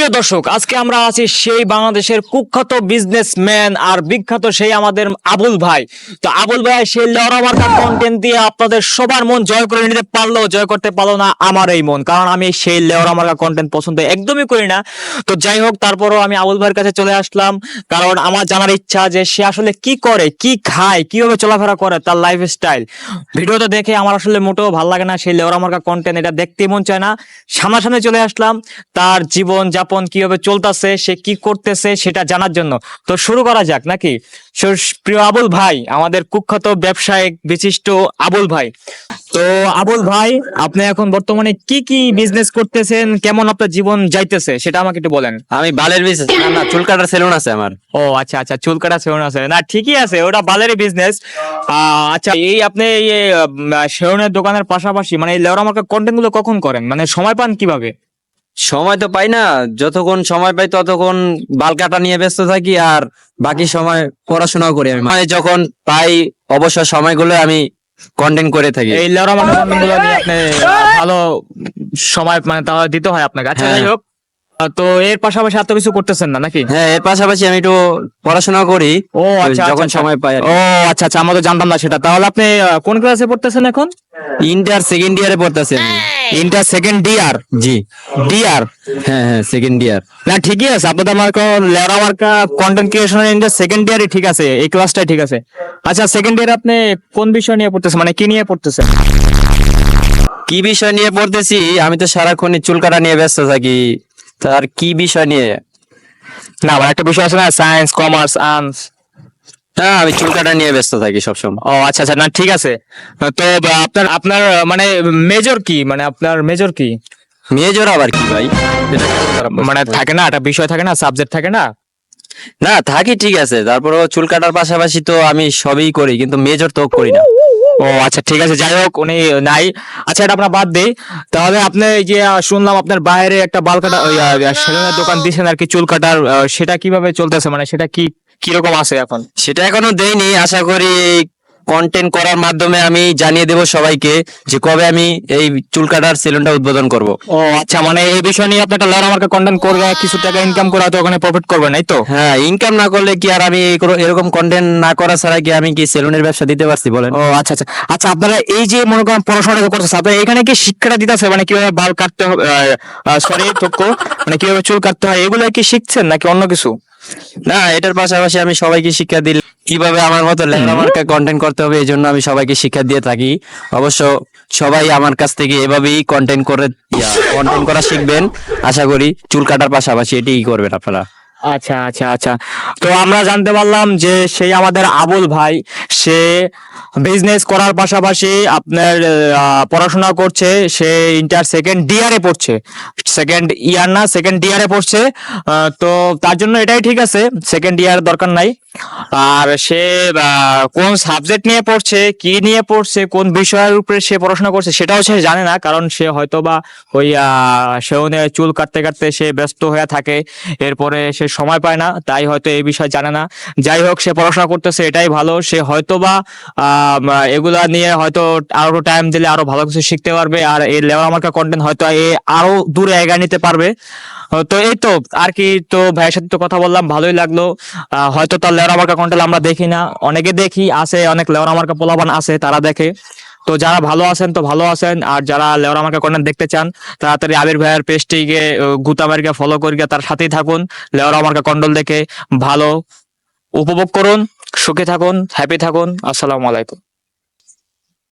সুপ্রিয় দর্শক, আজকে আমরা আছি সেই বাংলাদেশের কুখ্যাত বিজনেসম্যান আর বিখ্যাত সেই আমাদের আবুল ভাই। তো আবুল ভাই সেই লড়া মার্কা কন্টেন্ট দিয়ে আপনাদের সবার মন জয় করে নিতে পারলো, জয় করতে পারলো না আমার এই মন, কারণ আমি সেই লেওরা মার্কা কন্টেন্ট পছন্দ একদমই করি না। তো যাই হোক, তারপরও আমি আবুল ভাইয়ের কাছে চলে আসলাম, কারণ আমার জানার ইচ্ছা যে সে আসলে কি করে, কি খায়, কিভাবে চলাফেরা করে, তার লাইফস্টাইল। ভিডিওটা দেখে আমার আসলে মোটেও ভালো লাগে না সেই লেওরা মার্কা কন্টেন্ট, এটা দেখতে মন চায় না। সামনাসামনি চলে আসলাম তার জীবন যাপন কিভাবে চলতেছে, সে কি করতেছে সেটা জানার জন্য। তো শুরু করা যাক নাকি? প্রিয় আবুল ভাই, আমাদের কুখ্যাত ব্যবসায়িক বিশিষ্ট আবুল ভাই। তো আবুল ভাই, আপনি এখন বর্তমানে কি কি বিজনেস করতেছেন, কেমন আপনার জীবন যাইতেছে সেটা আমাকে একটু বলেন। আমি বালের বিজনেস, না চুল কাটার সেলুন আছে আমার। ও আচ্ছা আচ্ছা, চুল কাটা সেলুন আছে, না ঠিকই আছে, ওটা বালেরই বিজনেস। আচ্ছা, এই আপনি এই সেলুনের দোকানের পাশাপাশি মানে এই লেওরা মার্কা কন্টেন্ট গুলো কখন করেন, মানে সময় পান কিভাবে? সময় তো পাই না, যতক্ষণ সময় পাই ততক্ষণ বাল কাটা নিয়ে ব্যস্ত থাকি, আর বাকি সময় পড়াশোনাও করি। আমি মানে যখন পাই অবসর সময়গুলো আমি কন্টেন্ট করে থাকি। এই লেওরা মার্কা কন্টেন্ট গুলো নিয়ে আপনি ভালো সময় মানে তাহলে দিতে হয় আপনাকে। আচ্ছা, হ্যাঁ। যাই হোক, তো এর পাশাপাশি আর তো কিছু করতেছেন না নাকি? হ্যাঁ, এর পাশাপাশি আমি একটু পড়াশোনা করি। ও আচ্ছা, যখন আচ্ছা, সময় পাই। ও আচ্ছা আচ্ছা, আমরা তো জানতাম না সেটা। তাহলে আপনি কোন ক্লাসে পড়তেছেন এখন? ইন্টার সেকেন্ড ইয়ারে পড়তেছি আমি। Inter second year? জি। ডিয়ার? হ্যাঁ হ্যাঁ, সেকেন্ড ইয়ার। না ঠিকই আছে, আপনাদের মার্কা লেওরা মার্কা কন্টেন্ট ক্রিয়েশন ইন্টার সেকেন্ড ইয়ারই ঠিক আছে, এই ক্লাসটাই ঠিক আছে। আচ্ছা, সেকেন্ড ইয়ারে আপনি কোন বিষয় নিয়ে পড়তেছেন, মানে কি নিয়ে পড়তেছেন? কি বিষয় নিয়ে পড়তেছি? আমি তো সারাক্ষণ চুল কাটা নিয়ে ব্যস্ত থাকি, তার কি বিষয় নিয়ে? না মানে একটা বিষয় আছে না, সায়েন্স, কমার্স, আর্টস। হ্যাঁ, আমি চুল কাটা নিয়ে ব্যস্ত থাকি সবসময়। ও আচ্ছা আচ্ছা, না ঠিক আছে। তো আপনার আপনার মানে মেজর কি, মানে আপনার মেজর কি? মেজর আবার কি ভাই? এটা কেমন খারাপ প্রশ্ন? মানে থাকে না, একটা বিষয় থাকে না, সাবজেক্ট থাকে না? না থাকি, ঠিক আছে, তারপরও চুল কাটার পাশাপাশি তো আমি সবই করি, কিন্তু মেজর তো করি না। ও আচ্ছা ঠিক আছে, যাই হোক, উনি নাই। আচ্ছা, এটা আমরা বাদ দিই। তাহলে আপনি এই যে শুনলাম আপনার বাইরে একটা বাল কাটা ওই সেলুনের দোকান দিয়েছেন আর কি, চুল কাটার, সেটা কিভাবে চলতেছে, মানে সেটা কি কিরকম আছে এখন? সেটা এখনো দেইনি, আশা করি কন্টেন্ট করার মাধ্যমে আমি জানিয়ে দেব সবাইকে যে কবে আমি এই চুল কাটার সেলুনটা উদ্বোধন করব। ও আচ্ছা, মানে এই বিষয় নিয়ে আপনি একটা লেওরা মার্কা কন্টেন্ট করবে, কিছু টাকা ইনকাম করে হয়তো ওখানে প্রফিট করবেন, এই তো? হ্যাঁ, ইনকাম না করলে কি আর আমি এরকম কন্টেন্ট না করা ছাড়া কি আমি কি সেলুনের ব্যবসা দিতে পারছি বলেন? ও আচ্ছা আচ্ছা আচ্ছা, আপনারা এই যে মনে করেন পড়াশোনাটা করতেছে, আপনারা এখানে কি শিক্ষাটা দিতেছে, মানে কিভাবে বাল কাটতে হবে, সরি তক্ক, মানে কিভাবে চুল কাটতে হয়, এগুলো কি শিখছেন নাকি অন্য কিছু? না, এটার পাশাপাশি আমি সবাইকে শিক্ষা দিই কিভাবে আমার মতো লেহেঙ্গা মার্কা কন্টেন্ট করতে হবে, এই জন্য আমি সবাইকে শিক্ষা দিয়ে থাকি। অবশ্য সবাই আমার কাছ থেকে এভাবেই কন্টেন্ট করা শিখবেন। আশা করি চুল কাটার পাশাপাশি এটাই করবেন আপনারা। আচ্ছা আচ্ছা আচ্ছা, তো আমরা জানতে পারলাম যে সেই আমাদের আবুল ভাই, সে বিজনেস করার পাশাপাশি আপনার পড়াশোনা করছে, সে ইন্টার সেকেন্ড ইয়ারে পড়ছে, সেকেন্ড ইয়ার না সেকেন্ড ইয়ারে পড়ছে। তো তার জন্য এটাই ঠিক আছে, সেকেন্ড ইয়ার দরকার নাই। আর সে কোন সাবজেক্ট নিয়ে পড়ছে, কি নিয়ে পড়ছে, কোন বিষয়ের উপরে সে পড়াশোনা করছে সেটাও সে জানে না, কারণ সে হয়তো বা ওই সেওনে চুল কাটতে কাটতে সে ব্যস্ত হয়ে থাকে, এরপরে সে সময় পায় না, তাই হয়তো এই বিষয় জানে না। যাই হোক, সে পড়াশোনা করতেছে, এটাই ভালো। সে হয়তো বা এগুলা নিয়ে হয়তো আরো টাইম দিলে আরো ভালো কিছু শিখতে পারবে, আর এই লেওয়া মার্কা কন্টেন্ট হয়তো আরো দূরে এগিয়ে নিতে পারবে। তো এই তো আর কি, তো ভাইয়ের সাথে তো কথা বললাম, ভালোই লাগলো। হয়তো তার লেওরা মার্কা কন্টেন্ট আমরা দেখি না, অনেকে দেখি, আছে অনেক লেওরা মার্কা পোলাপান আছে, তারা দেখে। তো যারা ভালো আছেন তো ভালো আছেন, আর যারা লেওরা মার্কা কন্টেন্ট দেখতে চান তাড়াতাড়ি আবির ভাইয়ের পেজটিকে গুতাবাড়িকে ফলো করিয়া তার সাথেই থাকুন। লেওরা মার্কা কন্টেন্ট দেখে ভালো উপভোগ করুন, সুখে থাকুন, হ্যাপি থাকুন। আসসালামু আলাইকুম।